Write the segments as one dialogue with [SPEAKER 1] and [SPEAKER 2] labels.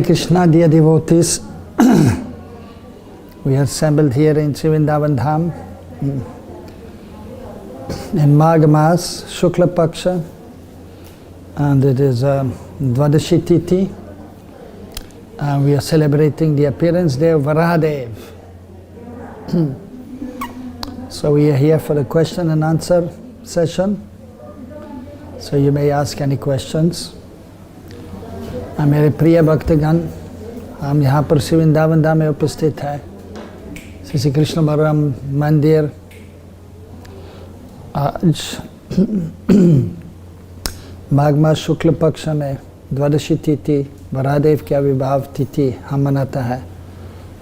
[SPEAKER 1] Krishna, dear devotees, we are assembled here in Vrindavan Dham in Magh Mas, Shukla Paksha, and it is Dvadashi Tithi, and we are celebrating the appearance day of Varahadev. So we are here for the question and answer session, so you may ask any questions. मेरे प्रिय भक्तगण, हम यहाँ पर वृंदावन धाम में उपस्थित है। श्री कृष्ण बलराम मंदिर आज माघ मास शुक्ल पक्ष में द्वादशी तिथि वरादेव की आविर्भाव तिथि हम मनाता है।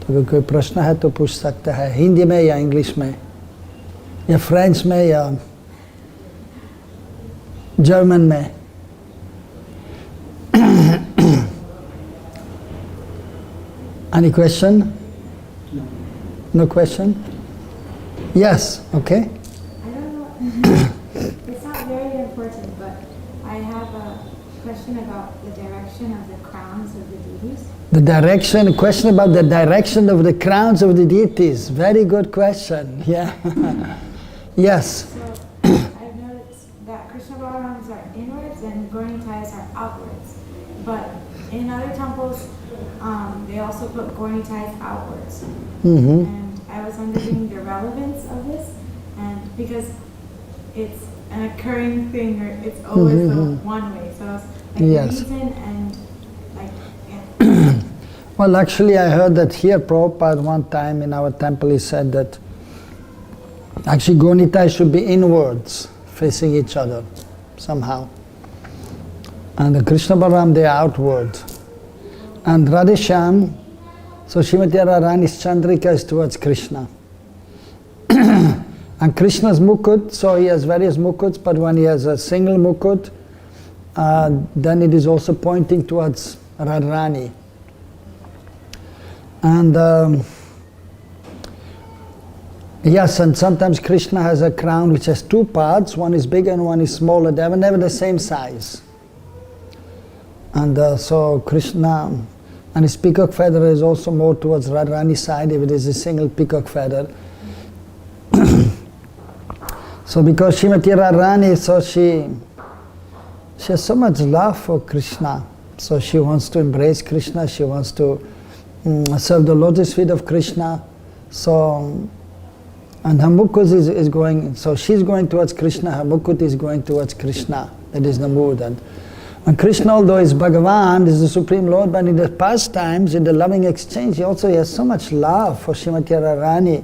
[SPEAKER 1] तो अगर कोई प्रश्न है तो पूछ सकता है, हिंदी में या इंग्लिश में या फ्रेंच में या जर्मन में। Any question?
[SPEAKER 2] No.
[SPEAKER 1] No question? Yes, okay.
[SPEAKER 2] I don't know. It's not very important, but I have a question about the direction of the crowns of the deities.
[SPEAKER 1] The direction, question about the direction of the crowns of the deities. Very good question, yeah. Yes.
[SPEAKER 2] So, I've noticed that Krishna Balarams are inwards and Gauranitais are outwards. But in other temples, they also put Gauranitais outwards.
[SPEAKER 1] Mm-hmm.
[SPEAKER 2] And I was wondering the relevance of this, and because it's an occurring thing, or it's always the one way. So it's like
[SPEAKER 1] Yes.
[SPEAKER 2] the reason and like, yeah.
[SPEAKER 1] Well, actually I heard that here Prabhupada one time in our temple he said that actually Gauranitais should be inwards, facing each other somehow. And the Krishna Balaram, they are outward. And Radheshyam, so Srimati Radharani's Chandrika is towards Krishna. And Krishna's mukut, so he has various mukuts, but when he has a single mukut, then it is also pointing towards Radharani. And yes, and sometimes Krishna has a crown which has two parts, one is bigger and one is smaller. They are never the same size. And so Krishna, and his peacock feather is also more towards Radharani's side if it is a single peacock feather. So because Srimati Radharani, so she has so much love for Krishna. So she wants to embrace Krishna, she wants to serve the lotus feet of Krishna. So, and her mukut is going, so she's going towards Krishna, her mukut is going towards Krishna. That is the mood. And Krishna, although is Bhagavan, is the Supreme Lord, but in the pastimes, in the loving exchange, he also has so much love for Srimati Radharani.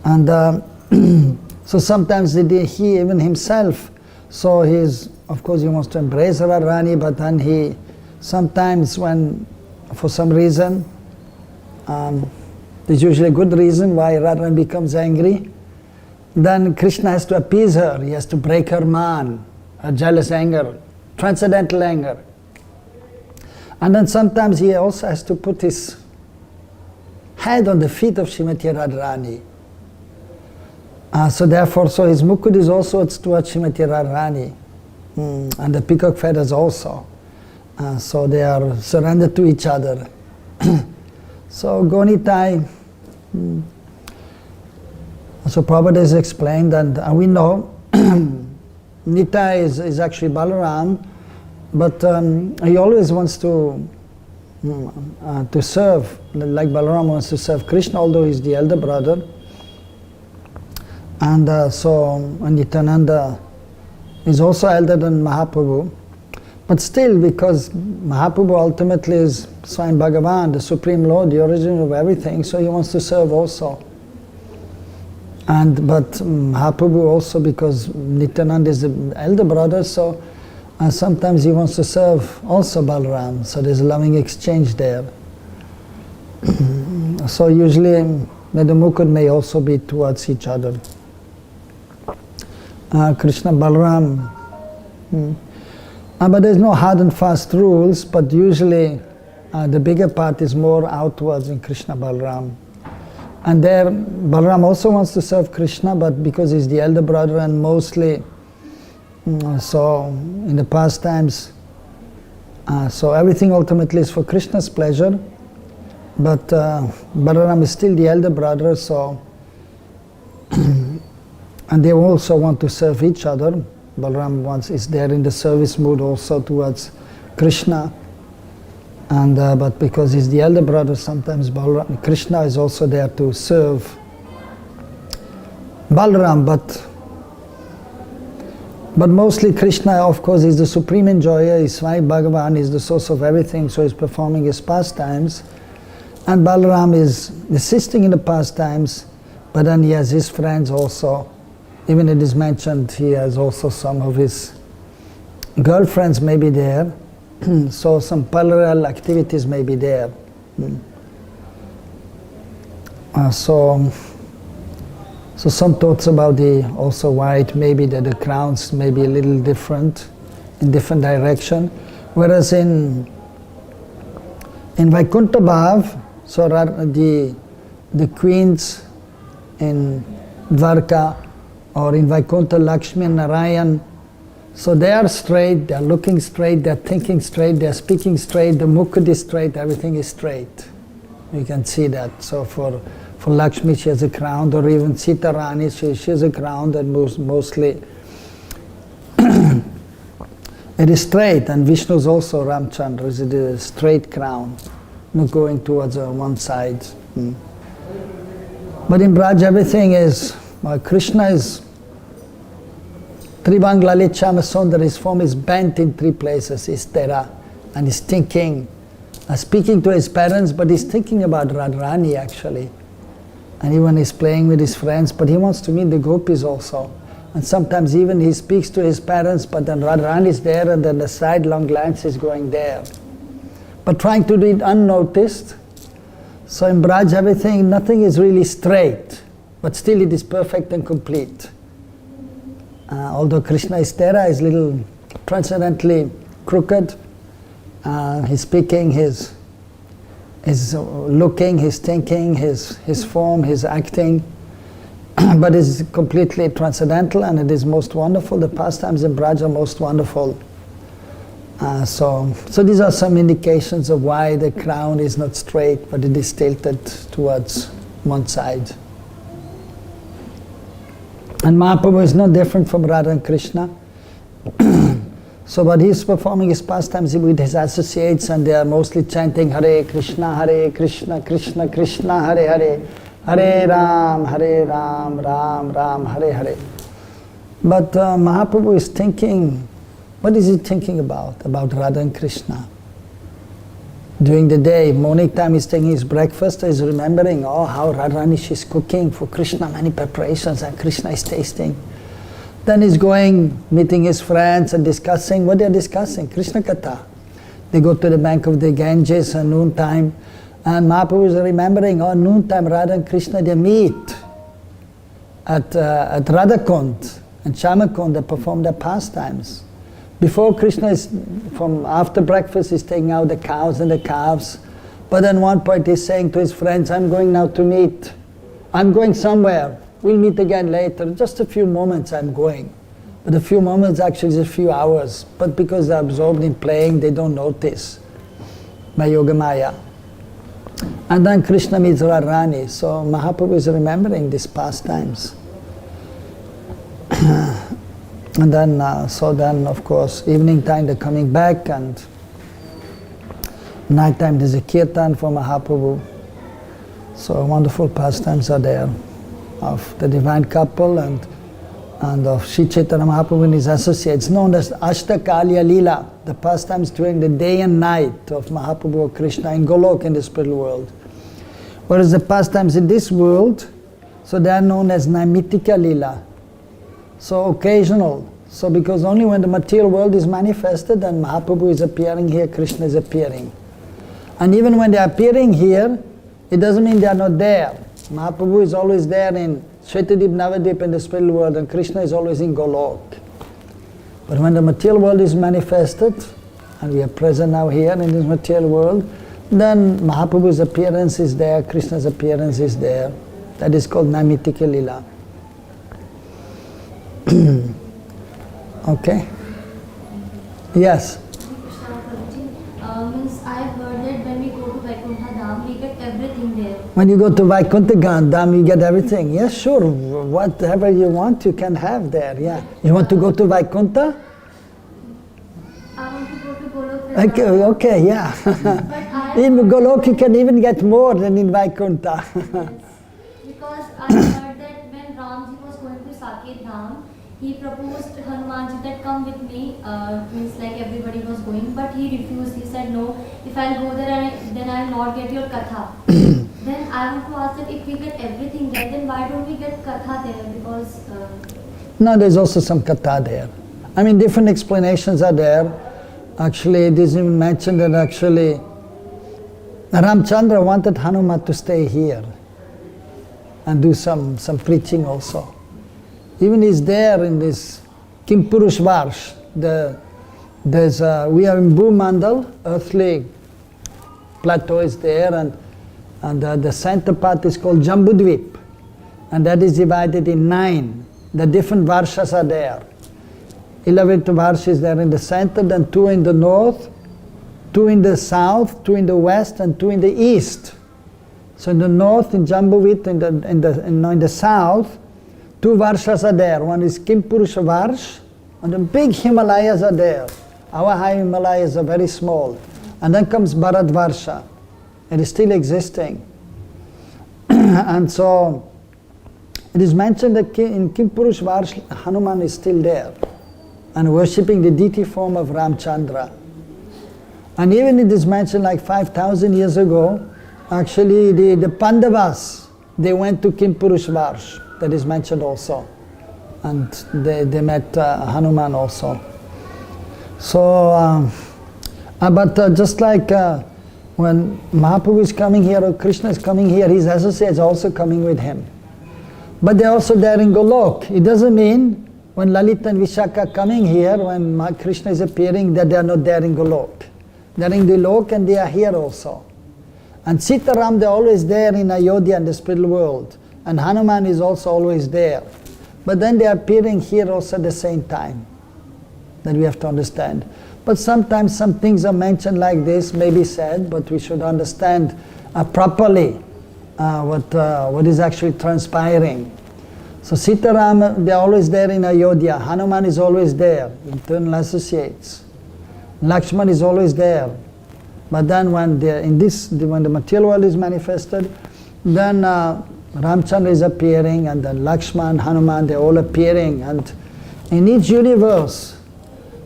[SPEAKER 1] And so sometimes he, even himself, so he's, of course he wants to embrace Radharani, but then he, sometimes when, for some reason, there's usually a good reason why Radharani becomes angry, then Krishna has to appease her, he has to break her man, her jealous anger, transcendental anger. And then sometimes he also has to put his head on the feet of Srimati Radharani. So therefore, so his mukut is also towards Srimati Radharani. And the peacock feathers also. So they are surrendered to each other. So Gauranitai, so Prabhupada has explained, and we know Nitya is actually Balaram, but he always wants to serve, like Balaram wants to serve Krishna, although he's the elder brother. And so Nityananda is also elder than Mahaprabhu, but still, because Mahaprabhu ultimately is Swayam Bhagavan, the Supreme Lord, the origin of everything, so he wants to serve also. But Mahaprabhu also, because Nityananda is the elder brother, so sometimes he wants to serve also Balaram, so there's a loving exchange there. So usually the mukut may also be towards each other. Krishna Balaram, but there's no hard and fast rules, but usually the bigger part is more outwards in Krishna Balaram. And there, Balaram also wants to serve Krishna, but because he's the elder brother and mostly, so in the past times, So everything ultimately is for Krishna's pleasure, but Balaram is still the elder brother, so and they also want to serve each other. Balaram is there in the service mood also towards Krishna, and but because he's the elder brother, sometimes Krishna is also there to serve Balaram, but mostly Krishna, of course, is the supreme enjoyer. He's Swami Bhagavan, is the source of everything, so he's performing his pastimes, and Balaram is assisting in the pastimes, but then he has his friends also. Even it is mentioned he has also some of his girlfriends may be there, so some parallel activities may be there. So some thoughts about also why it may be that the crowns may be a little different, in different direction, whereas in Vaikuntha Bhav, so the queens in Dwarka, or in Vaikuntha, Lakshmi and Narayan, so they are straight, they are looking straight, they are thinking straight, they are speaking straight, the mukund is straight, everything is straight. You can see that. So for Lakshmi she has a crown, or even Sita Rani, she has a crown that moves mostly it is straight, and Vishnu's also Ramchandra, is a straight crown, not going towards one side. But in Braj everything is, Krishna is Tribang Lalit Shama Sundar, his form is bent in three places, is Tera, and he's thinking, speaking to his parents, but he's thinking about Radharani actually. And even he's playing with his friends, but he wants to meet the gopis also. And sometimes even he speaks to his parents, but then Radharani is there, and then the sidelong glance is going there. But trying to do it unnoticed. So in Braj everything, nothing is really straight, but still it is perfect and complete. Although Krishna is Tera, is little transcendently crooked. He's speaking, his looking, his thinking, his form, his acting, but it's completely transcendental, and it is most wonderful. The pastimes in Braj are most wonderful. So these are some indications of why the crown is not straight, but it is tilted towards one side. And Mahaprabhu is not different from Radha and Krishna. So but he's performing his pastimes with his associates, and they are mostly chanting Hare Krishna, Krishna Krishna, Hare Hare, Hare Ram, Ram Ram, Hare Hare. But Mahaprabhu is thinking, what is he thinking about? About Radha and Krishna. During the day, morning time he's taking his breakfast, he's remembering, oh, how Radharani, she's cooking for Krishna, many preparations, and Krishna is tasting. Then he's going, meeting his friends and discussing, what they're discussing? Krishna Katha. They go to the bank of the Ganges at noontime, and Mahaprabhu is remembering, oh, noontime Radha and Krishna, they meet at Radhakund and Shamakund, they perform their pastimes. Before Krishna is, after breakfast, he's taking out the cows and the calves. But then one point he's saying to his friends, I'm going now to meet. I'm going somewhere. We'll meet again later. Just a few moments I'm going. But a few moments actually is a few hours. But because they're absorbed in playing, they don't notice. By Yogamaya. And then Krishna meets Radharani. So Mahaprabhu is remembering these pastimes. And then, of course, evening time they're coming back, and night time there's a kirtan for Mahaprabhu. So wonderful pastimes are there of the divine couple and of Sri Chaitanya Mahaprabhu and his associates, known as Ashtakalya Leela, the pastimes during the day and night of Mahaprabhu or Krishna in Golok, in the spiritual world. Whereas the pastimes in this world, so they are known as Naimitika Leela. So occasional. So because only when the material world is manifested, then Mahaprabhu is appearing here, Krishna is appearing. And even when they are appearing here, it doesn't mean they are not there. Mahaprabhu is always there in Shvetadip, Navadip in the spiritual world, and Krishna is always in Golok. But when the material world is manifested, and we are present now here in this material world, then Mahaprabhu's appearance is there, Krishna's appearance is there. That is called Naimitika Leela. Okay? Yes?
[SPEAKER 3] get everything there.
[SPEAKER 1] When you go to Vaikuntha Gandham, you get everything. Yes, sure. Whatever you want, you can have there. Yeah. You want to go to Vaikuntha?
[SPEAKER 3] I want to go to Golok.
[SPEAKER 1] Okay, yeah. In Golok, you can even get more than in Vaikuntha.
[SPEAKER 3] Yes. Because I heard that when Ramji was going to Saket Dham, he proposed Hanumanji that come with me, means like everybody was going, but he refused. He said, no, if I'll go there, then I'll not get your katha. Then I want to ask that if we get everything there, then why don't we get katha there? Because...
[SPEAKER 1] No, there's also some katha there. I mean, different explanations are there. Actually, it is even mentioned that actually Ramchandra wanted Hanuman to stay here and do some preaching also. Even he's there in this Kim Purush Varsh. We are in Bhumandal, earthly plateau is there, and the center part is called Jambudvip, and that is divided in 9. The different Varshas are there. 11th Varsh is there in the center, then 2 in the north, 2 in the south, 2 in the west, and 2 in the east. So in the north, in Jambudvip, in the south, 2 Varshas are there. One is Kim Purusha Varsh, and the big Himalayas are there. Our high Himalayas are very small. And then comes Bharat Varsha. It is still existing. And so, it is mentioned that in Kim Purush Varsh, Hanuman is still there and worshipping the deity form of Ramchandra. And even it is mentioned like 5,000 years ago, actually the Pandavas, they went to Kim Purush Varsh. That is mentioned also, and they met Hanuman also. So, but just like when Mahaprabhu is coming here or Krishna is coming here, his associates are also coming with him. But they're also there in Golok. It doesn't mean when Lalita and Vishaka are coming here, when Krishna is appearing, that they are not there in Golok. They're in Golok and they are here also. And Sitaram, they're always there in Ayodhya in the spiritual world. And Hanuman is also always there. But then they are appearing here also at the same time. That we have to understand. But sometimes some things are mentioned like this, may be said, but we should understand properly what is actually transpiring. So Sitaram, they are always there in Ayodhya. Hanuman is always there, internal associates. Lakshman is always there. But then when the material world is manifested, then Ramchandra is appearing, and then Lakshman, Hanuman, they're all appearing, and in each universe.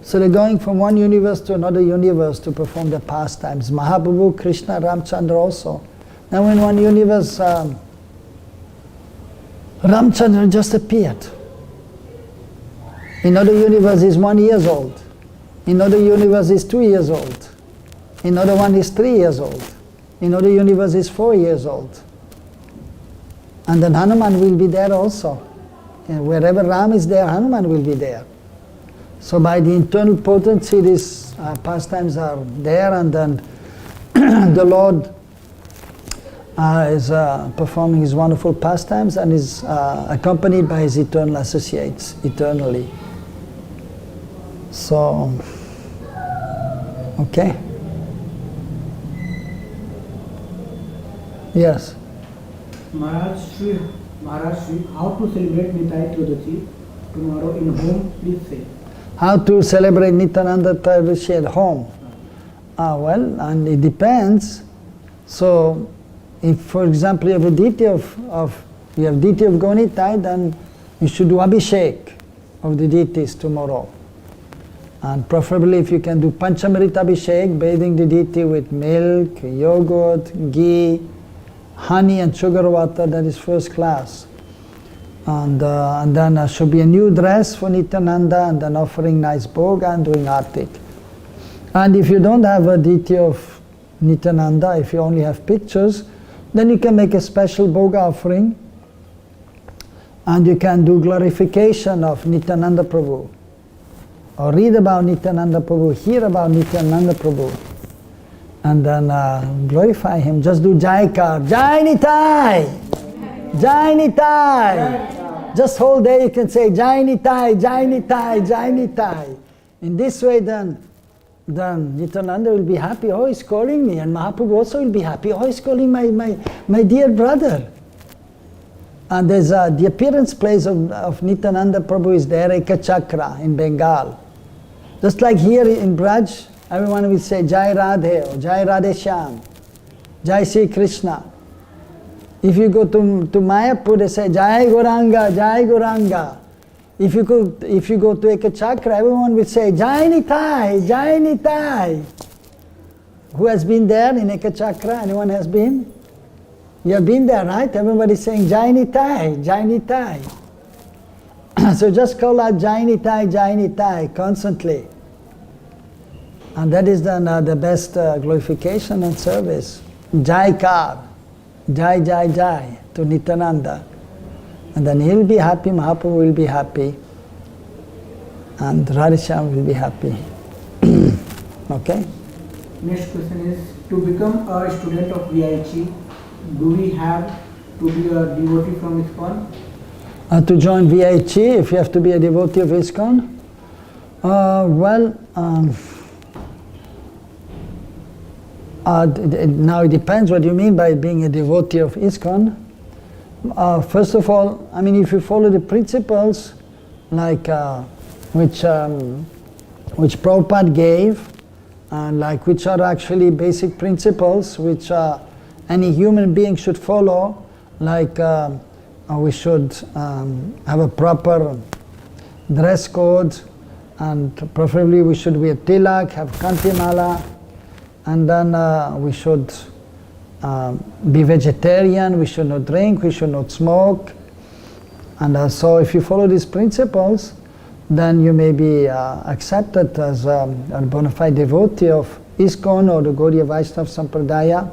[SPEAKER 1] So they're going from one universe to another universe to perform their pastimes. Mahaprabhu, Krishna, Ramchandra also. Now in one universe, Ramchandra just appeared. In other universe, he's 1 year old. In other universe, he's 2 years old. In other one, he's 3 years old. In other universe, he's 4 years old. And then Hanuman will be there also. And wherever Ram is there, Hanuman will be there. So by the internal potency, these pastimes are there, and then the Lord is performing his wonderful pastimes and is accompanied by his eternal associates, eternally. So, okay. Yes.
[SPEAKER 4] Maharaj Shri, how to celebrate Nitai Tryodashi tomorrow in home, please say.
[SPEAKER 1] How to celebrate Nityananda Tryodashi at home? Well, and it depends. So, if for example you have a deity you have deity of Gaunitai, then you should do Abhishek of the deities tomorrow. And preferably if you can do Panchamarit Abhishek, bathing the deity with milk, yogurt, ghee, honey and sugar water, that is first class. And then should be a new dress for Nityananda, and then offering nice bhoga and doing artik. And if you don't have a deity of Nityananda, if you only have pictures, then you can make a special bhoga offering, and you can do glorification of Nityananda Prabhu, or read about Nityananda Prabhu, hear about Nityananda Prabhu, and then glorify him. Just do Jaikar, Jai Nitai, Jai Nitai. Just whole day you can say Jai Nitai, Jai Nitai, Jai Nitai. In this way then, then Nityananda will be happy, oh, he's calling me, and Mahaprabhu also will be happy, oh, he's calling my dear brother. And there's the appearance place of Nityananda Prabhu is there, Ekachakra in Bengal. Just like here in Braj, everyone will say Jai Radhe or Jai Radhe Shyam, Jai Sri Krishna. If you go to Mayapur, they say Jai Gauranga, Jai Gauranga. If you go to Ekachakra, everyone will say Jai Nitai, Jai Nitai. Who has been there in Ekachakra? Anyone has been? You have been there, right? Everybody's saying Jai Nitai, Jai Nitai. So just call out Jai Nitai constantly. And that is the best glorification and service. Jai Kar, Jai Jai Jai to Nityananda. And then he'll be happy, Mahaprabhu will be happy, and Radheshyam will be happy. Okay?
[SPEAKER 4] Next question is, to become a student of VIC, do we have to be a devotee from ISKCON?
[SPEAKER 1] To join VIC, if you have to be a devotee of ISKCON? Now it depends what you mean by being a devotee of ISKCON. First of all, I mean, if you follow the principles like which Prabhupada gave, and like which are actually basic principles which any human being should follow, like we should have a proper dress code, and preferably we should wear tilak, have kantimala, and then we should be vegetarian, we should not drink, we should not smoke. And so if you follow these principles, then you may be accepted as a bona fide devotee of ISKCON or the Gaudiya Vaishnava Sampradaya.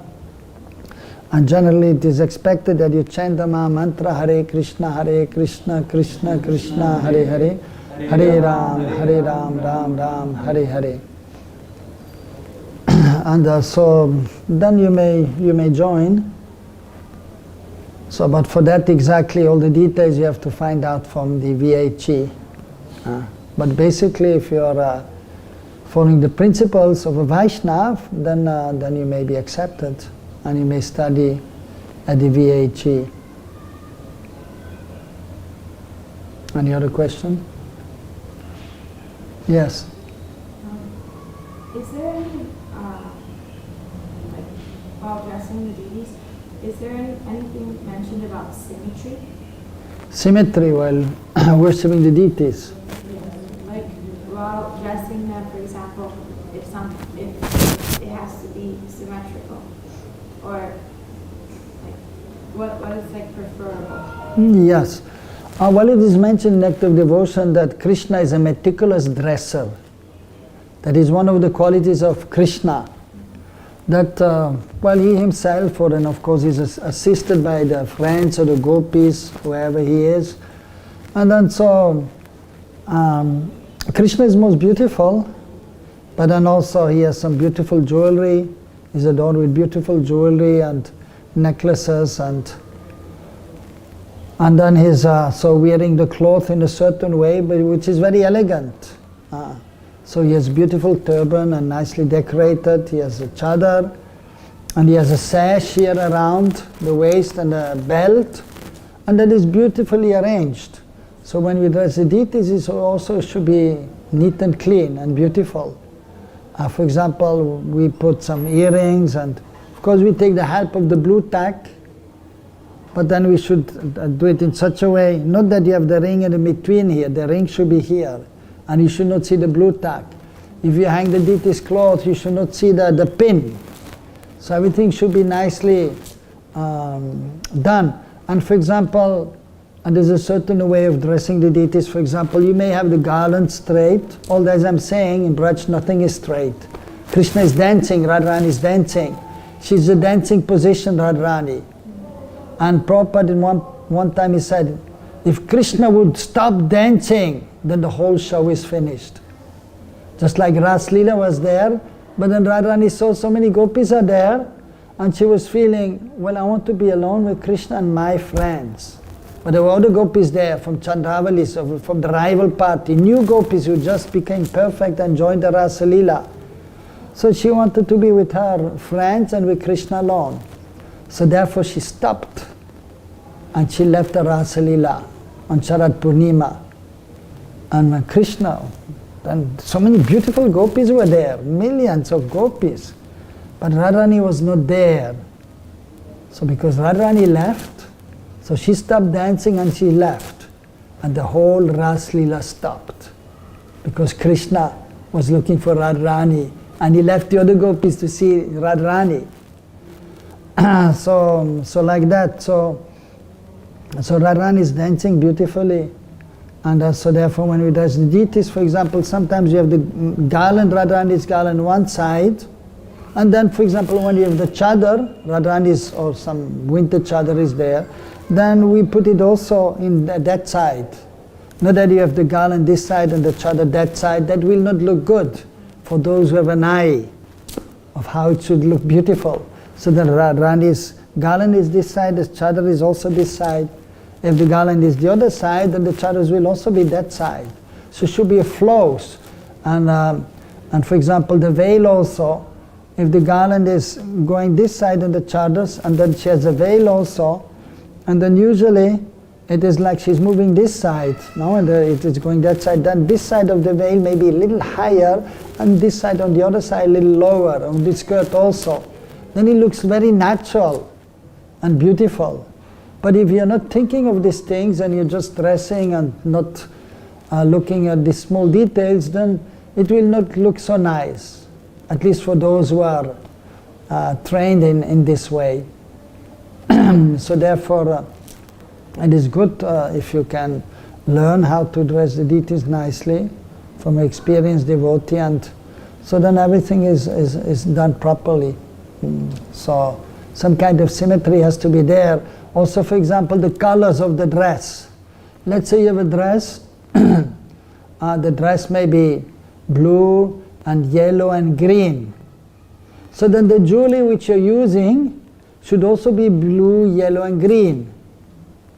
[SPEAKER 1] And generally it is expected that you chant the Maha Mantra Hare Krishna, Krishna Krishna, Hare Hare, Hare Ram, Ram Ram, Hare Hare. And so then you may join. So, but for that exactly all the details you have to find out from the VIC. But basically, if you are following the principles of a Vaishnav, then you may be accepted, and you may study at the VIC. Any other question? Yes.
[SPEAKER 2] Is there any, like, while addressing the deities, is there anything mentioned about symmetry?
[SPEAKER 1] Symmetry while worshipping the deities.
[SPEAKER 2] Like, while dressing them, for example, if it has to be symmetrical, or like, what is like preferable?
[SPEAKER 1] Yes. Well, it is mentioned in Act of Devotion that Krishna is a meticulous dresser. That is one of the qualities of Krishna. That, well, he himself, or then of course he's assisted by the friends or the gopis, whoever he is. And then so, Krishna is most beautiful, but then also he has some beautiful jewelry. He's adorned with beautiful jewelry and necklaces, and then he's so wearing the cloth in a certain way, but which is very elegant. So he has beautiful turban and nicely decorated. He has a chadar, and he has a sash here around the waist and a belt, and that is beautifully arranged. So when we dress the deities, it also should be neat and clean and beautiful. For example, we put some earrings, and of course we take the help of the blue tack, but then we should do it in such a way, not that you have the ring in between here, the ring should be here, and you should not see the blue tack. If you hang the deity's cloth, you should not see the pin. So everything should be nicely done. And for example, and there's a certain way of dressing the deities. For example, you may have the garland straight. All as I'm saying, in Braj, nothing is straight. Krishna is dancing, Radharani is dancing. She's a dancing position, Radharani. And Prabhupada in one time he said, if Krishna would stop dancing, then the whole show is finished. Just like Ras Leela was there, but then Radharani saw so many gopis are there, and she was feeling, well, I want to be alone with Krishna and my friends. But there were other gopis there from Chandravali, so from the rival party, new gopis who just became perfect and joined the Rasa Leela. So she wanted to be with her friends and with Krishna alone. So therefore she stopped and she left the Rasa Leela on Sharat Purnima. And when Krishna, and so many beautiful gopis were there, millions of gopis. But Radharani was not there. So because Radharani left, so she stopped dancing and she left. And the whole Rasa Leela stopped. Because Krishna was looking for Radharani and he left the other gopis to see Radharani. So like that. So Radharani is dancing beautifully. And so therefore when we dance the deities, for example, sometimes you have the garland, Radharani's garland on one side. And then, for example, when you have the chadar, Radharani's or some winter chadar is there, then we put it also in that side. Not that you have the garland this side and the chadar that side. That will not look good for those who have an eye of how it should look beautiful. So the Radharani's garland is this side, the chadar is also this side. If the garland is the other side, then the chadars will also be that side. So it should be a flows. And for example, the veil also, if the garland is going this side in the chadars, and then she has a veil also, and then usually it is like she's moving this side, no? And it is going that side, then this side of the veil may be a little higher, and this side on the other side a little lower, on the skirt also. Then it looks very natural and beautiful. But if you're not thinking of these things and you're just dressing and not looking at the small details, then it will not look so nice. At least for those who are trained in this way. So therefore, it is good if you can learn how to dress the deities nicely from an experienced devotee, and so then everything is done properly. So some kind of symmetry has to be there. Also, for example, the colors of the dress. Let's say you have a dress, the dress may be blue and yellow and green. So then the jewelry which you're using should also be blue, yellow and green.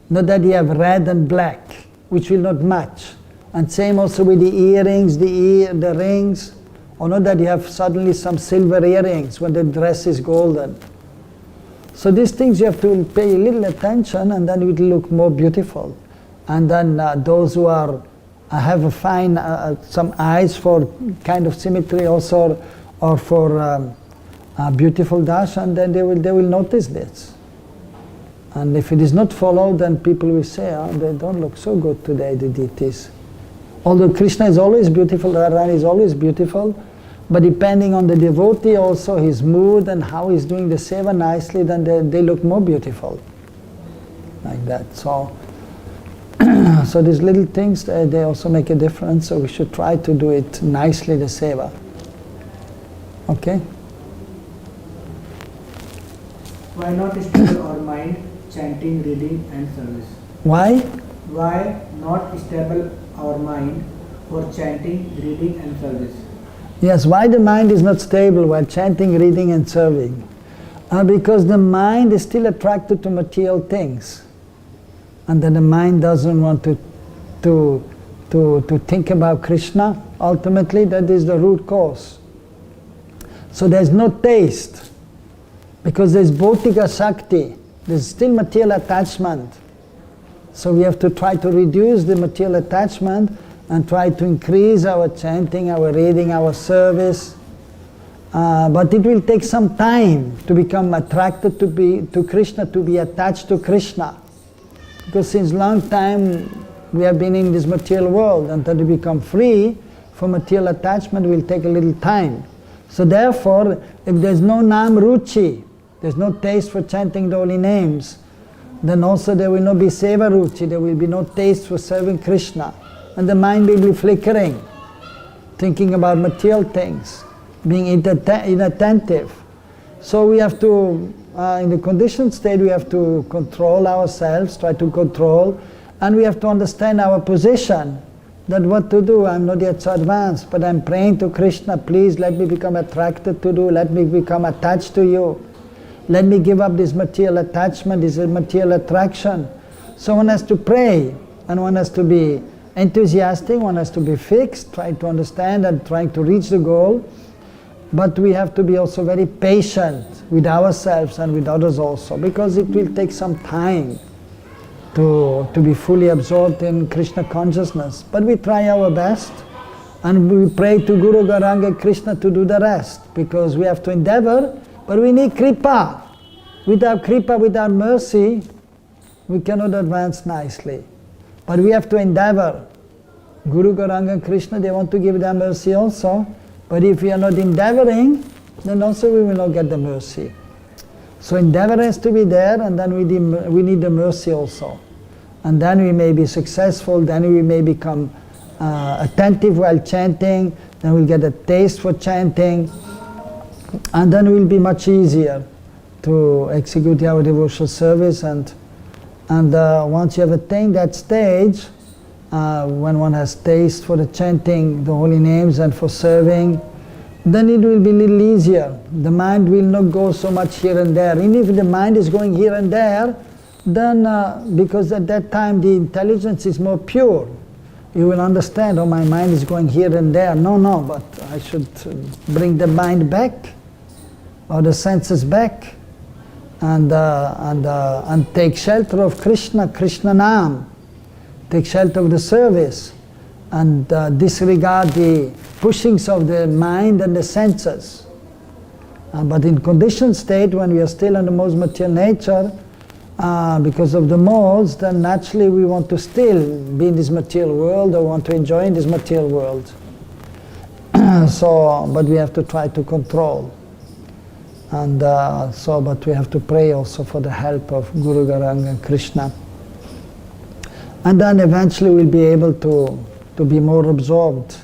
[SPEAKER 1] Not that you have red and black, which will not match. And same also with the earrings, the rings, or not that you have suddenly some silver earrings when the dress is golden. So these things you have to pay a little attention, and then it will look more beautiful. And then those who have a fine, some eyes for kind of symmetry also, or for beautiful darshan, then they will notice this. And if it is not followed, then people will say, oh, they don't look so good today, the deities. Although Krishna is always beautiful, Radharani is always beautiful, but depending on the devotee also, his mood and how he's doing the seva nicely, then they look more beautiful. Like that. So these little things, they also make a difference, so we should try to do it nicely, the seva. Okay?
[SPEAKER 4] Why not stable our mind, chanting, reading and service?
[SPEAKER 1] Why?
[SPEAKER 4] Why not stable our mind for chanting, reading and service?
[SPEAKER 1] Yes, why the mind is not stable while chanting, reading and serving? Because the mind is still attracted to material things. And then the mind doesn't want to think about Krishna. Ultimately, that is the root cause. So there's no taste, because there's bhautika shakti, there's still material attachment. So we have to try to reduce the material attachment and try to increase our chanting, our reading, our service. But it will take some time to become attracted to Krishna, to be attached to Krishna. Because since long time we have been in this material world, and to become free from material attachment will take a little time. So therefore, if there's no nam ruchi, there's no taste for chanting the holy names, then also there will not be seva ruchi, there will be no taste for serving Krishna. And the mind will be flickering, thinking about material things, being inattentive. So we have to, in the conditioned state, we have to control ourselves, try to control, and we have to understand our position, that what to do. I'm not yet so advanced, but I'm praying to Krishna, please let me become attracted to you, let me become attached to you. Let me give up this material attachment, this material attraction. So one has to pray, and one has to be enthusiastic, one has to be fixed, try to understand and trying to reach the goal. But we have to be also very patient with ourselves and with others also, because it will take some time to be fully absorbed in Krishna consciousness. But we try our best, and we pray to Guru Gauranga and Krishna to do the rest, because we have to endeavor, but we need kripa. Without kripa, without mercy, we cannot advance nicely. But we have to endeavor. Guru Gauranga and Krishna, they want to give their mercy also, but if we are not endeavoring, then also we will not get the mercy. So endeavor has to be there, and then we need the mercy also. And then we may be successful, then we may become attentive while chanting, then we'll get a taste for chanting, and then it will be much easier to execute our devotional service. And once you have attained that stage, when one has taste for the chanting the holy names and for serving, then it will be a little easier. The mind will not go so much here and there. Even if the mind is going here and there, then because at that time the intelligence is more pure, you will understand, oh, my mind is going here and there. No, but I should bring the mind back, or the senses back, and take shelter of Krishna, Krishna Nam, take shelter of the service, and disregard the pushings of the mind and the senses. But in conditioned state, when we are still in the most material nature, because of the modes, then naturally we want to still be in this material world, or want to enjoy in this material world. But we have to try to control. And but we have to pray also for the help of Guru Gauranga and Krishna. And then eventually we'll be able to be more absorbed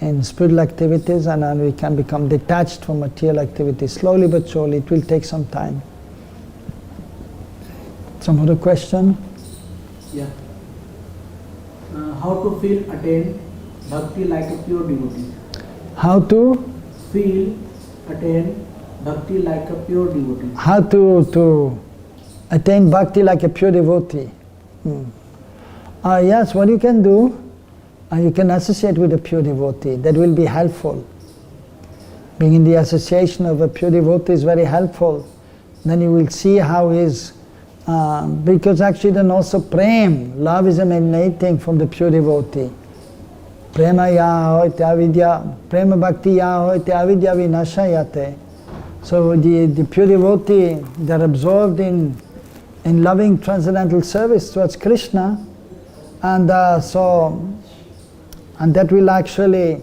[SPEAKER 1] in spiritual activities, and then we can become detached from material activities. Slowly but surely, it will take some time. Some other question?
[SPEAKER 4] Yeah. How to feel attain bhakti like a pure devotee?
[SPEAKER 1] How to
[SPEAKER 4] feel attain bhakti like a pure devotee?
[SPEAKER 1] How to attain bhakti like a pure devotee? Yes, what you can do, you can associate with a pure devotee. That will be helpful. Being in the association of a pure devotee is very helpful. Then you will see how his because actually then also love is emanating from the pure devotee. Prema ya hoite avidya, prema bhakti ya hoite avidya vinashayate. So the pure devotee, they're absorbed in loving transcendental service towards Krishna, and that will actually,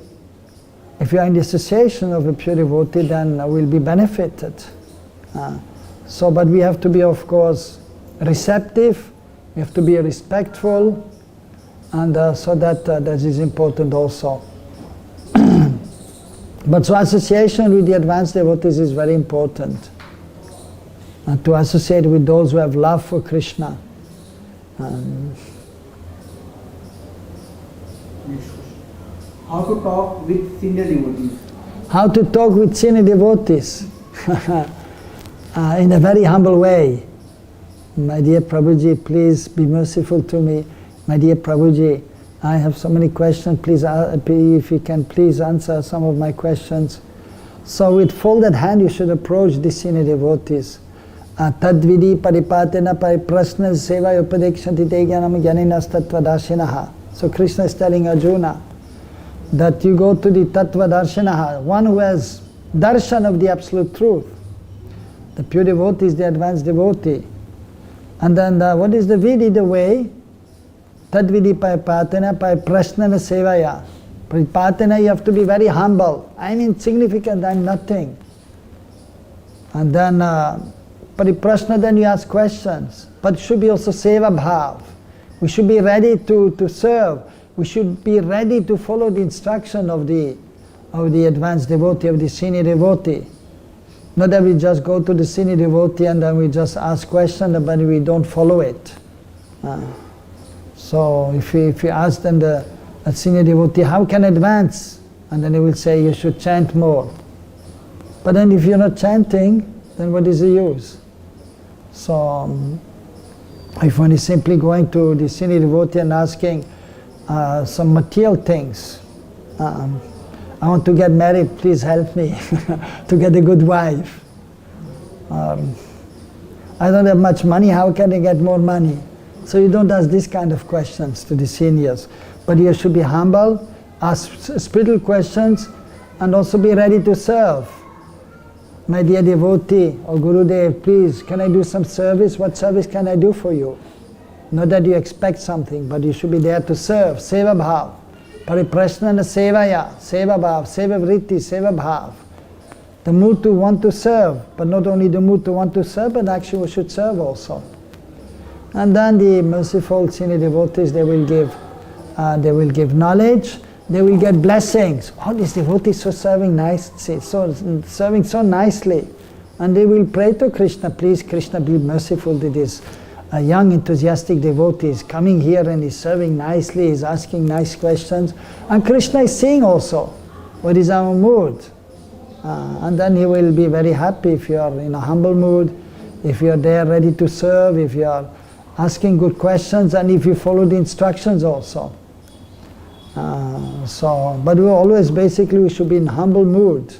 [SPEAKER 1] if you are in the association of a pure devotee, then will be benefited. But we have to be, of course, receptive, we have to be respectful, and so that is important also. But so association with the advanced devotees is very important. To associate with those who have love for Krishna.
[SPEAKER 4] How to talk with senior devotees?
[SPEAKER 1] How to talk with senior devotees? In a very humble way. My dear Prabhuji, please be merciful to me. My dear Prabhuji, I have so many questions. Please, if you can please answer some of my questions. So with folded hand you should approach the senior devotees. Tadvidi paripatena pariprasna seva upadekshanti te jnanam jnaninas tattvadashinaha. So Krishna is telling Arjuna that you go to the tattvadashinaha, one who has darshan of the absolute truth. The pure devotee is the advanced devotee. And then what is the vidi, the way? Tadvidi paripatena pariprasna sevaya. Paripatena, you have to be very humble. I'm insignificant, I'm nothing. And then pariprasna, then you ask questions. But it should be also seva bhav. We should be ready to serve. We should be ready to follow the instruction of the advanced devotee, of the senior devotee. Not that we just go to the senior devotee and then we just ask questions, but we don't follow it. So if you ask them, the senior devotee, how can I advance? And then they will say, you should chant more. But then if you're not chanting, then what is the use? So if one is simply going to the senior devotee and asking some material things, I want to get married, please help me to get a good wife. I don't have much money, how can I get more money? So you don't ask these kind of questions to the seniors. But you should be humble, ask spiritual questions, and also be ready to serve. My dear devotee or Gurudev, please, can I do some service? What service can I do for you? Not that you expect something, but you should be there to serve. Seva bhav. Pariprasnana sevaya. Seva bhav. Seva vritti. Seva bhav. The mood to want to serve, but not only the mood to want to serve, but actually we should serve also. And then the merciful senior devotees, they will give knowledge, they will get blessings. Oh, this devotee is so serving serving so nicely. And they will pray to Krishna, please Krishna be merciful to this young enthusiastic devotee is coming here and is serving nicely, is asking nice questions. And Krishna is seeing also what is our mood. And then he will be very happy if you are in a humble mood, if you are there ready to serve, if you are asking good questions, and if you follow the instructions also. But we should be in humble mood,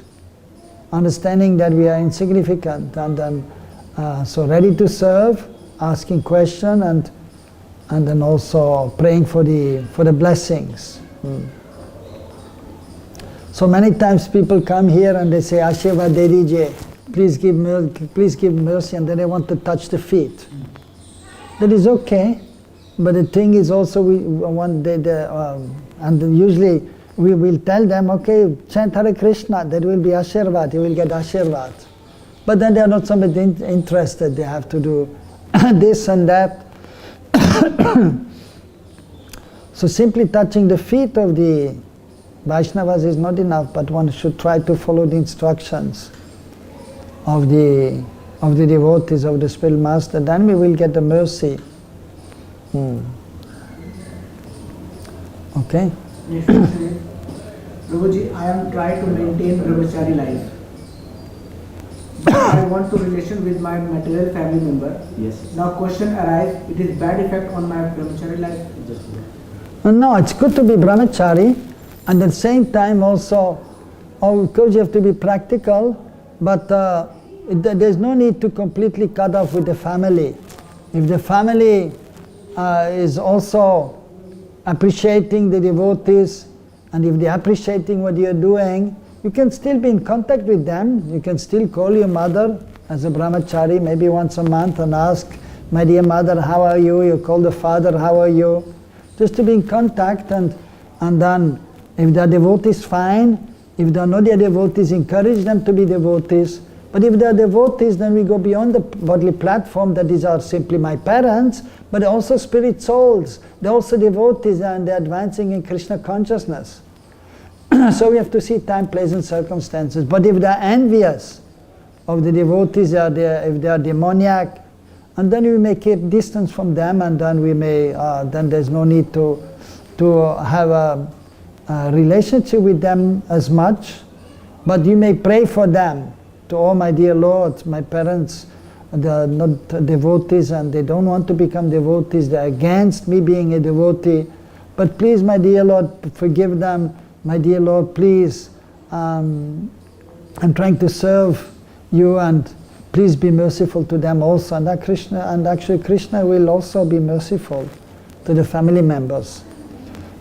[SPEAKER 1] understanding that we are insignificant, and then so ready to serve, asking question, and then also praying for the blessings. So many times people come here and they say, Ashirvad de dijiye, please give mercy, and then they want to touch the feet. That is okay, but the thing is also and usually we will tell them, okay, chant Hare Krishna, that will be Ashirvad, you will get Ashirvad. But then they are not so much interested, they have to do this and that. So simply touching the feet of the Vaishnavas is not enough, but one should try to follow the instructions of the devotees, of the spiritual master, then we will get the mercy. Okay?
[SPEAKER 4] Next question is, Prabhuji, I am trying to maintain brahmachari life. But I want to relation with my material family member.
[SPEAKER 5] Yes.
[SPEAKER 4] Now question arises, it is bad effect on my brahmachari life?
[SPEAKER 1] No, it's good to be brahmachari, and at the same time also, of course you have to be practical, but there's no need to completely cut off with the family. If the family is also appreciating the devotees, and if they're appreciating what you're doing, you can still be in contact with them. You can still call your mother as a brahmachari, maybe once a month, and ask, my dear mother, how are you? You call the father, how are you? Just to be in contact, and then if the devotees, fine. If there are no devotees, encourage them to be devotees. But if they are devotees, then we go beyond the bodily platform, that these are simply my parents, but also spirit souls. They're also devotees, and they're advancing in Krishna consciousness. So we have to see time, place and circumstances. But if they are envious of the devotees, if they are demoniac, and then we may keep distance from them, and then we may, then there's no need to have a relationship with them as much. But you may pray for them. To, oh my dear Lord, my parents, they are not devotees and they don't want to become devotees, they are against me being a devotee. But please, my dear Lord, forgive them. My dear Lord, please, I'm trying to serve you, and please be merciful to them also. And actually Krishna will also be merciful to the family members.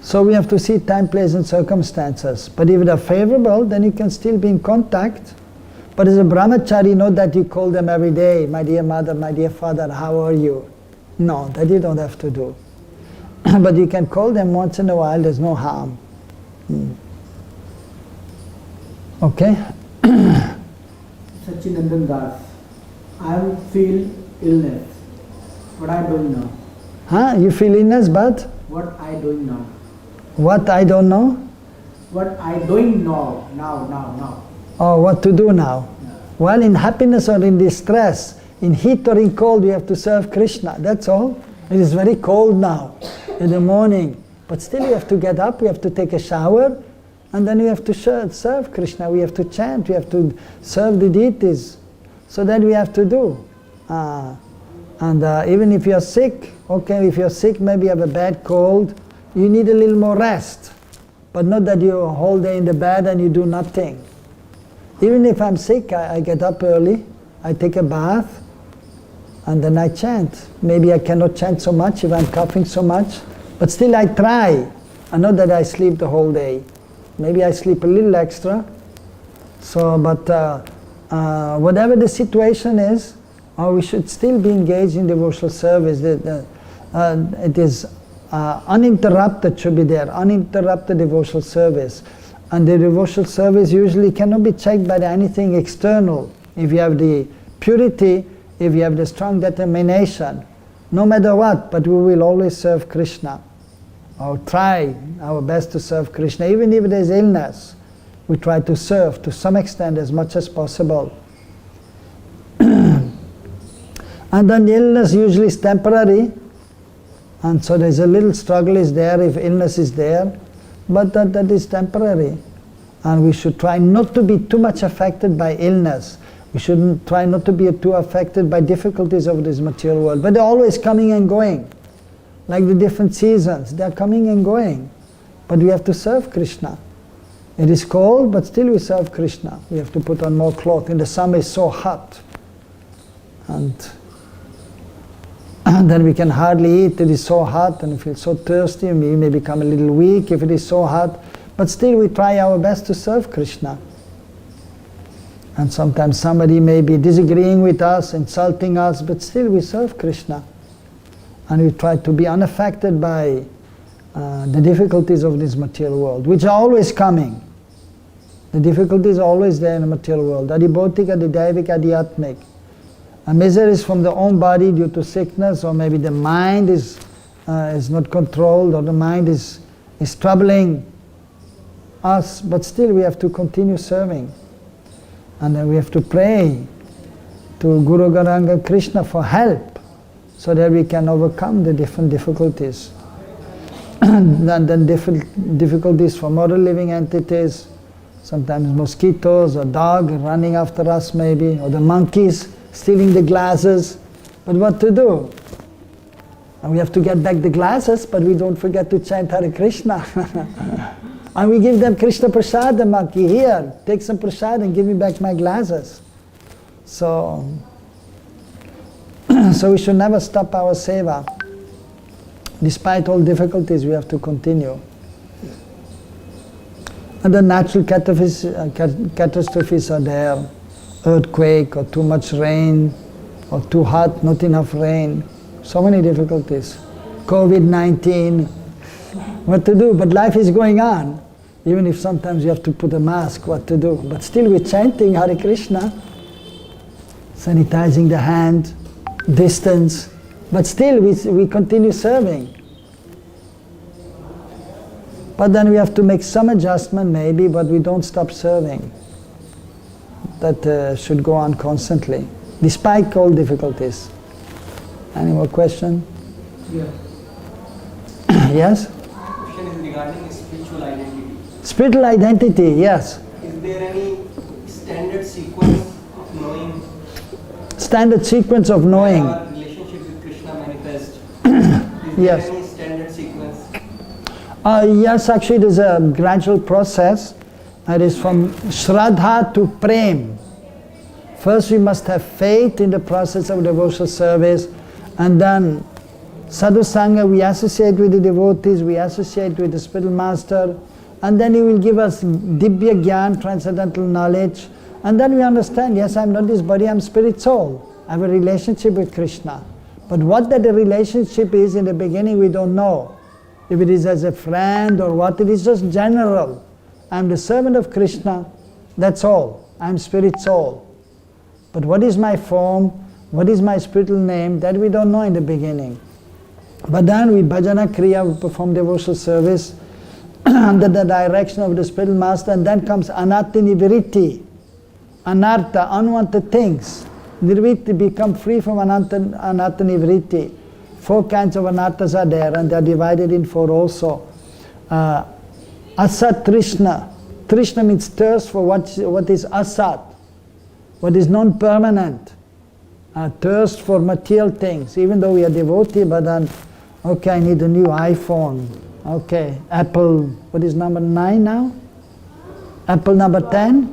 [SPEAKER 1] So we have to see time, place and circumstances. But if they're favorable, then you can still be in contact. But as a brahmachari, not that you call them every day, my dear mother, my dear father, how are you? No, that you don't have to do. But you can call them once in a while, there's no harm. Okay?
[SPEAKER 4] Sachinandan Das, I feel illness. What I don't know.
[SPEAKER 1] Huh? You feel illness, but?
[SPEAKER 4] What I don't know.
[SPEAKER 1] What I don't know?
[SPEAKER 4] What I don't know. Now.
[SPEAKER 1] Oh, what to do now? Well, in happiness or in distress, in heat or in cold, we have to serve Krishna, that's all. It is very cold now, in the morning. But still you have to get up, we have to take a shower, and then we have to serve Krishna, we have to chant, we have to serve the deities. So that we have to do. Even if you're sick, okay, if you're sick, maybe you have a bad cold, you need a little more rest. but not that you a whole day in the bed and you do nothing. Even if I'm sick, I get up early, I take a bath, and then I chant. Maybe I cannot chant so much if I'm coughing so much, but still I try. And not that I sleep the whole day. Maybe I sleep a little extra. So, but whatever the situation is, we should still be engaged in devotional service. It is uninterrupted should be there, uninterrupted devotional service. And the devotional service usually cannot be checked by anything external. If you have the purity, if you have the strong determination, no matter what, but we will always serve Krishna. Or try our best to serve Krishna. Even if there is illness, we try to serve to some extent as much as possible. And then the illness usually is temporary, and so there's a little struggle is there if illness is there, but that is temporary. And we should try not to be too much affected by illness. We shouldn't try not to be too affected by difficulties of this material world. But they're always coming and going. Like the different seasons, they're coming and going. But we have to serve Krishna. It is cold, but still we serve Krishna. We have to put on more clothes. In the summer it's so hot. And then we can hardly eat. It is so hot and we feel so thirsty and we may become a little weak if it is so hot. But still we try our best to serve Krishna. And sometimes somebody may be disagreeing with us, insulting us, but still we serve Krishna. And we try to be unaffected by the difficulties of this material world, which are always coming. The difficulties are always there in the material world. Adibhotika, Adidaivika, Adhyatmik. A misery is from the own body due to sickness, or maybe the mind is not controlled, or the mind is troubling us, but still we have to continue serving. And then we have to pray to Guru Garanga Krishna for help, so that we can overcome the different difficulties. And then different difficulties from other living entities, sometimes mosquitoes or dog running after us maybe, or the monkeys stealing the glasses. But what to do? And we have to get back the glasses, but we don't forget to chant Hare Krishna. And we give them Krishna Prasad, the monkey, here, take some prasad and give me back my glasses. So we should never stop our seva. Despite all difficulties, we have to continue. And the natural catastrophes are there. Earthquake, or too much rain, or too hot, not enough rain. So many difficulties. COVID-19. What to do? But life is going on. Even if sometimes you have to put a mask, what to do? But still we're chanting Hare Krishna, sanitizing the hand, distance, but still we continue serving. But then we have to make some adjustment maybe, but we don't stop serving. That should go on constantly, despite all difficulties. Any more question?
[SPEAKER 4] Yeah.
[SPEAKER 1] Yes?
[SPEAKER 5] Question is regarding spiritual identity.
[SPEAKER 1] Spiritual identity, yes.
[SPEAKER 5] Is there any standard sequence of knowing?
[SPEAKER 1] Standard sequence of knowing.
[SPEAKER 5] Our relationship with Krishna manifest. Is
[SPEAKER 1] Yes.
[SPEAKER 5] there any standard sequence?
[SPEAKER 1] Yes, actually there's a gradual process. It is from Shraddha to Prem. First we must have faith in the process of devotional service, and then Sadhu Sangha, we associate with the devotees, we associate with the spiritual master, and then he will give us Dibya Gyan, transcendental knowledge, and then we understand, yes, I'm not this body, I'm spirit soul. I have a relationship with Krishna. But what that relationship is in the beginning we don't know. If it is as a friend or what, it is just general. I'm the servant of Krishna, that's all. I'm spirit soul. But what is my form, what is my spiritual name, that we don't know in the beginning. But then we bhajana kriya, we perform devotional service under the direction of the spiritual master, and then comes anartha nivritti, anartha, unwanted things. Nirvritti, become free from anartha nivritti. 4 kinds of anarthas are there, and they are divided in 4 also. Asat Trishna. Trishna means thirst for what is asat, what is non-permanent. Thirst for material things. Even though we are devotee, but then, okay, I need a new iPhone, Okay, apple, what is number 9 now? Apple number 10?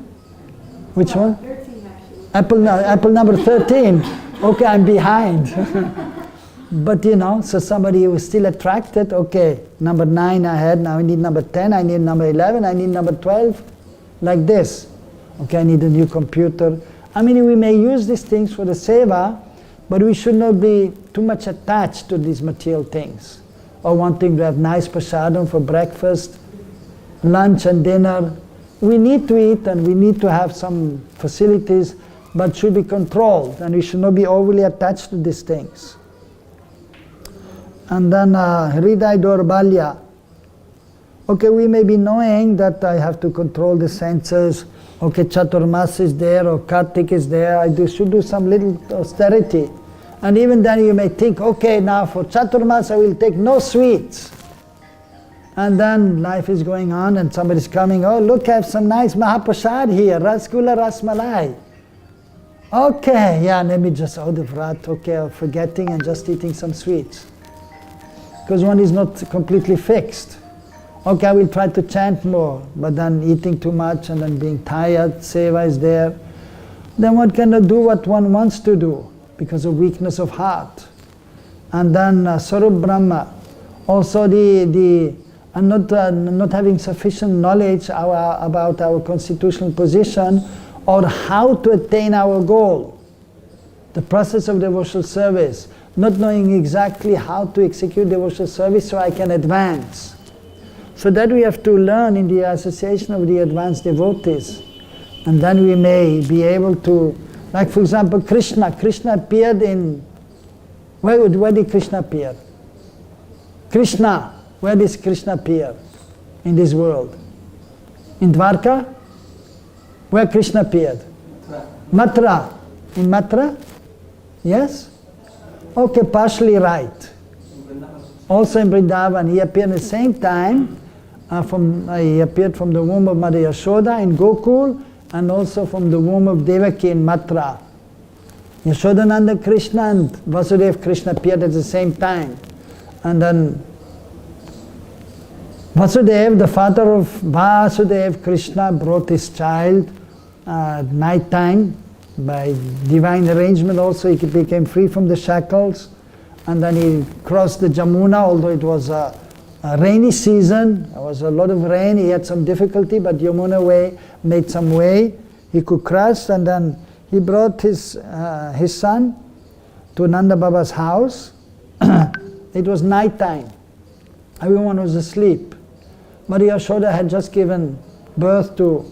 [SPEAKER 1] Which one?
[SPEAKER 2] 13 actually.
[SPEAKER 1] Apple number 13. Okay, I'm behind. But so somebody who is still attracted, okay, number 9 I had, now I need number 10, I need number 11, I need number 12, like this. Okay, I need a new computer. I mean, we may use these things for the seva, but we should not be too much attached to these material things. Or wanting to have nice prasadam for breakfast, lunch and dinner. We need to eat and we need to have some facilities, but should be controlled, and we should not be overly attached to these things. And then Hridaya Dorbalya. Okay, we may be knowing that I have to control the senses. Okay, Chaturmas is there or Kartik is there. I should do some little austerity. And even then you may think, okay, now for Chaturmas I will take no sweets. And then life is going on and somebody's coming, oh look, I have some nice Mahaprasad here, Rasgulla Rasmalai. Okay, yeah, let me just, the vrat, okay, I'm forgetting and just eating some sweets. Because one is not completely fixed. Okay, I will try to chant more, but then eating too much and then being tired, seva is there. Then one cannot do what one wants to do because of weakness of heart. And then Sarup Brahma, also not having sufficient knowledge about our constitutional position or how to attain our goal. The process of devotional service, not knowing exactly how to execute devotional service so I can advance. So that we have to learn in the association of the advanced devotees. And then we may be able to, like for example Krishna appeared in, where did Krishna appear? Krishna, where does Krishna appear in this world? In Dwarka? Where Krishna appeared? Mathura. In Mathura? Yes? Okay, partially right. Also in Vrindavan, he appeared at the same time. He appeared from the womb of Mother Yashoda in Gokul and also from the womb of Devaki in Mathura. Yashodananda Krishna and Vasudeva Krishna appeared at the same time. And then Vasudeva, the father of Vasudeva Krishna, brought his child at night time. By divine arrangement also he became free from the shackles. And then he crossed the Jamuna, although it was a rainy season. There was a lot of rain, he had some difficulty, but Yamuna made some way. He could cross, and then he brought his son to Nanda Baba's house. It was night time. Everyone was asleep. Maria Yashoda had just given birth to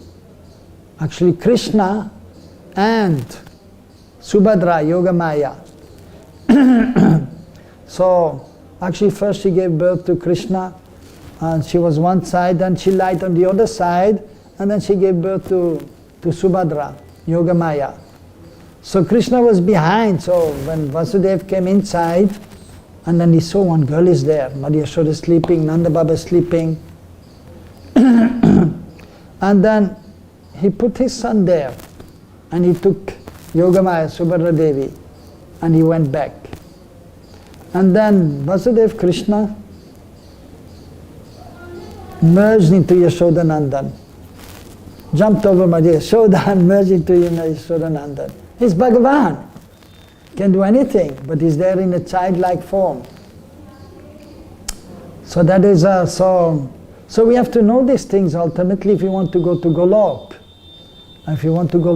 [SPEAKER 1] actually Krishna and Subhadra, Yogamaya. So actually first she gave birth to Krishna, and she was one side, then she lied on the other side, and then she gave birth to Subhadra, Yogamaya. So Krishna was behind, so when Vasudeva came inside, and then he saw one girl is there, Maria Yashoda sleeping, Nanda Baba sleeping. And then he put his son there, and he took Yogamaya, Subhadra Devi, and he went back. And then Vasudeva Krishna merged into Yashodanandan, jumped over Maria Yashoda and merged into Yashodanandan. He's Bhagavan, can do anything, but he's there in a childlike form. So that is so we have to know these things ultimately if you want to go to Golok. If you want to go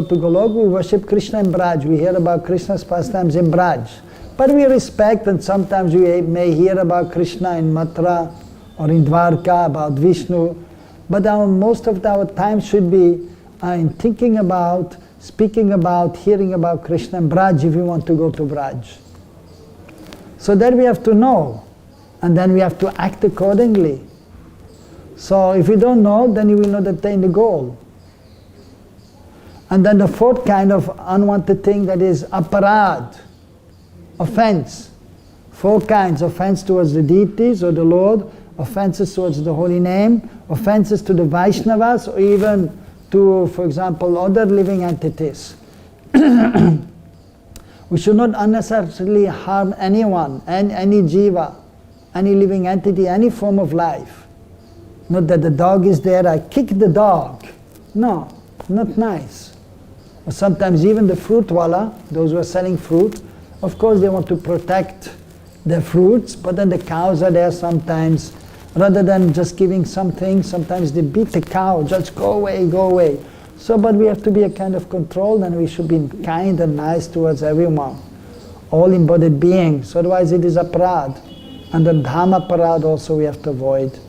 [SPEAKER 1] to Golok, we worship Krishna in Braj. We hear about Krishna's pastimes in Braj. But we respect, and sometimes we may hear about Krishna in Mathura or in Dwarka, about Vishnu. But most of our time should be in thinking about, speaking about, hearing about Krishna in Braj if we want to go to Braj. So that we have to know, and then we have to act accordingly. So if you don't know, then you will not attain the goal. And then the fourth kind of unwanted thing, that is aparad, offense. Four kinds: offense towards the deities or the Lord, offenses towards the holy name, offenses to the Vaishnavas, or even to, for example, other living entities. We should not unnecessarily harm anyone, and any jiva. any living entity, any form of life. Not that the dog is there, I kick the dog. No, not nice. Or sometimes even the fruit wala, those who are selling fruit, of course they want to protect their fruits, but then the cows are there sometimes. Rather than just giving something, sometimes they beat the cow, just go away, go away. So, but we have to be a kind of control, and we should be kind and nice towards everyone, all embodied beings, otherwise it is aparad. And the dhamma parad also we have to avoid.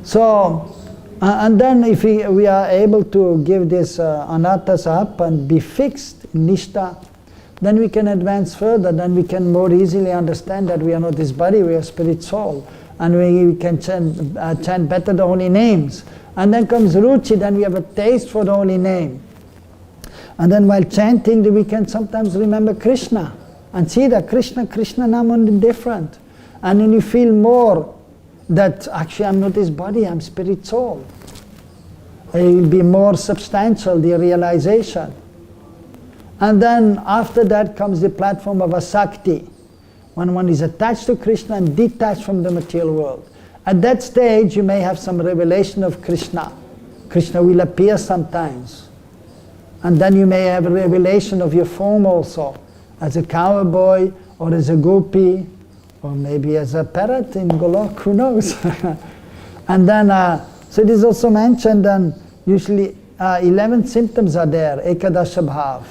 [SPEAKER 1] So, and then if we are able to give this anarthas up and be fixed in nishta, then we can advance further, then we can more easily understand that we are not this body, we are spirit soul. And we can chant better the holy names. And then comes ruchi, then we have a taste for the holy name. And then while chanting, we can sometimes remember Krishna. And see that Krishna Nam only different. And then you feel more that actually I'm not this body, I'm spirit soul. It will be more substantial, the realization. And then after that comes the platform of asakti, when one is attached to Krishna and detached from the material world. At that stage you may have some revelation of Krishna. Krishna will appear sometimes. And then you may have a revelation of your form also, as a cowboy or as a gopi, or maybe as a parrot in Golok, who knows. And then, so it is also mentioned, and usually 11 symptoms are there, Ekadasha Bhav,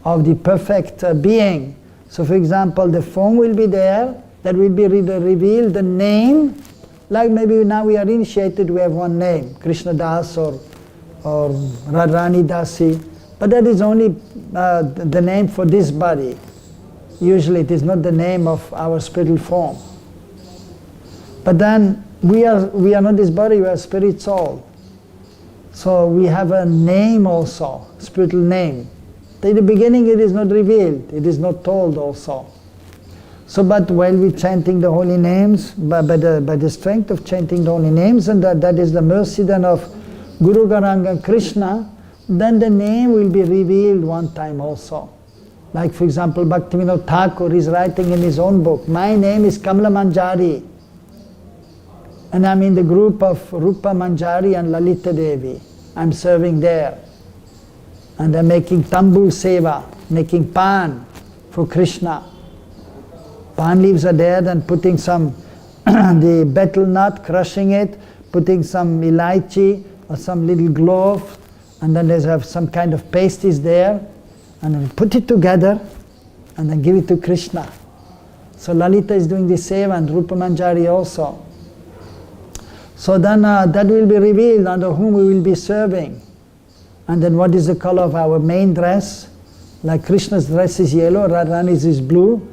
[SPEAKER 1] of the perfect being. So for example, the form will be there, that will be revealed, the name, like maybe now we are initiated, we have one name, Krishna Das or Radharani Dasi, but that is only the name for this body. Usually it is not the name of our spiritual form. But then we are not this body, we are spirit soul. So we have a name also, spiritual name. In the beginning it is not revealed, it is not told also. So but while we chanting the holy names, by the strength of chanting the holy names, and that is the mercy then of Guru Gauranga and Krishna, then the name will be revealed one time also. Like for example, Bhaktivinoda Thakur is writing in his own book, my name is Kamala Manjari. And I'm in the group of Rupa Manjari and Lalita Devi. I'm serving there. And I'm making tambul seva, making pan for Krishna. Pan leaves are there, then putting some the betel nut, crushing it, putting some elaichi or some little clove, and then there's some kind of paste is there, and then put it together and then give it to Krishna. So Lalita is doing the seva and Rupa Manjari also. So then that will be revealed under whom we will be serving. And then what is the color of our main dress? Like Krishna's dress is yellow, Radharani's is blue,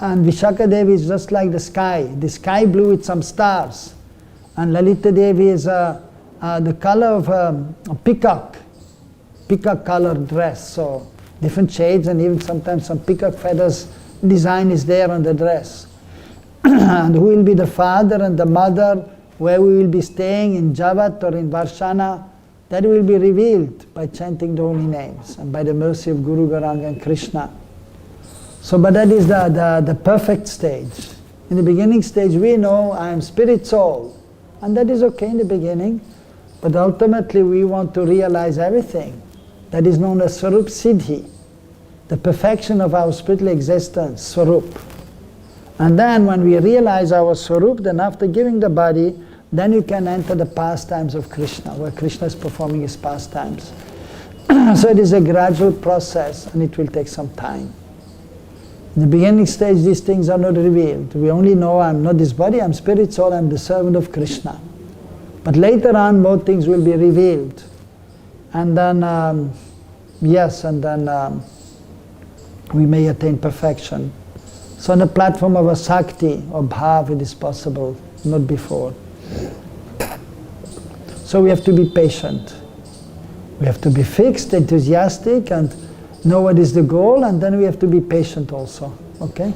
[SPEAKER 1] and Vishaka Devi is just like the sky blue with some stars. And Lalita Devi is the color of a peacock colored dress, so different shades, and even sometimes some peacock feathers design is there on the dress. And who will be the father and the mother, where we will be staying in Javat or in Varshana, that will be revealed by chanting the holy names and by the mercy of Guru Gauranga and Krishna. So, but that is the perfect stage. In the beginning stage we know I am spirit soul, and that is okay in the beginning, but ultimately we want to realize everything. That is known as Swarup Siddhi, the perfection of our spiritual existence, Swarup. And then when we realize our Swarup, then after giving the body, then you can enter the pastimes of Krishna, where Krishna is performing his pastimes. So it is a gradual process, and it will take some time. In the beginning stage, these things are not revealed. We only know I'm not this body, I'm spirit soul, I'm the servant of Krishna. But later on, more things will be revealed. And then, we may attain perfection. So on the platform of a Sakti or Bhav, it is possible, not before. So we have to be patient. We have to be fixed, enthusiastic, and know what is the goal, and then we have to be patient also, okay?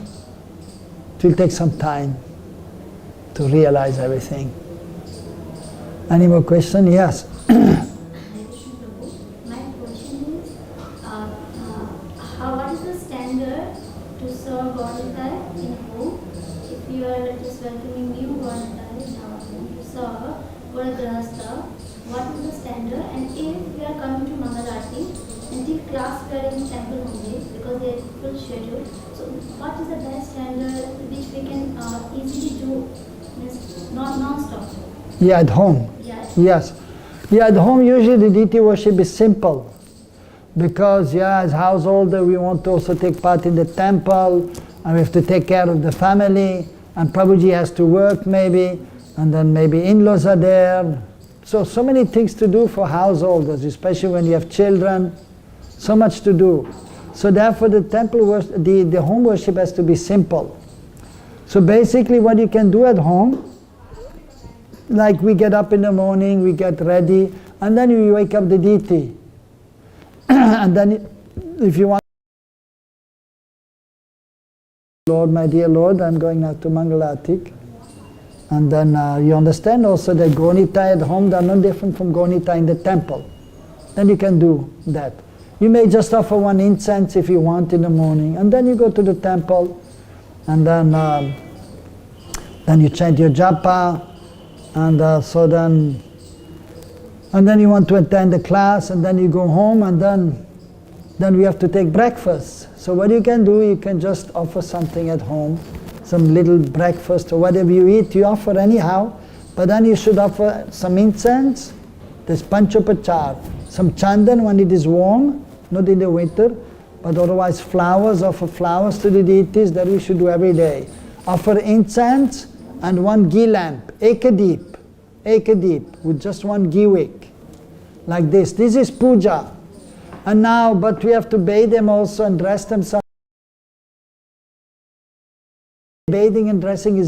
[SPEAKER 1] It will take some time to realize everything. Any more questions? Yes.
[SPEAKER 3] My question is, what is the standard to to serve God entire in home. If you are just welcoming new God entire in our home to serve for a grahastha, what is the standard? And if we are coming to Mangalarti and take class we are in temple only because they are full schedule. So what is the best standard which we can easily do, not non-stop?
[SPEAKER 1] Yeah, at home.
[SPEAKER 3] Yes.
[SPEAKER 1] Yes. Yeah, at home usually the deity worship is simple. Because as householder we want to also take part in the temple and we have to take care of the family and Prabhuji has to work maybe and then maybe in-laws are there. So many things to do for householders, especially when you have children, so much to do. So therefore the temple worship, the home worship has to be simple. So basically what you can do at home, like we get up in the morning, we get ready, and then we wake up the deity. And then if you want, Lord, my dear Lord, I'm going now to Mangalatik. And then you understand also that Gonita at home, they are no different from Gonita in the temple. Then you can do that. You may just offer one incense if you want in the morning, and then you go to the temple, and then you chant your japa, and and then you want to attend the class, and then you go home, and then we have to take breakfast. So what you can do, you can just offer something at home, some little breakfast or whatever you eat, you offer anyhow, but then you should offer some incense, there's panchopachar, some chandan when it is warm, not in the winter, but otherwise flowers, offer flowers to the deities, that we should do every day. Offer incense and one ghee lamp, ekadeep, with just one ghee wick, like this. This is puja. And now, but we have to bathe them also and dress them. Bathing and dressing is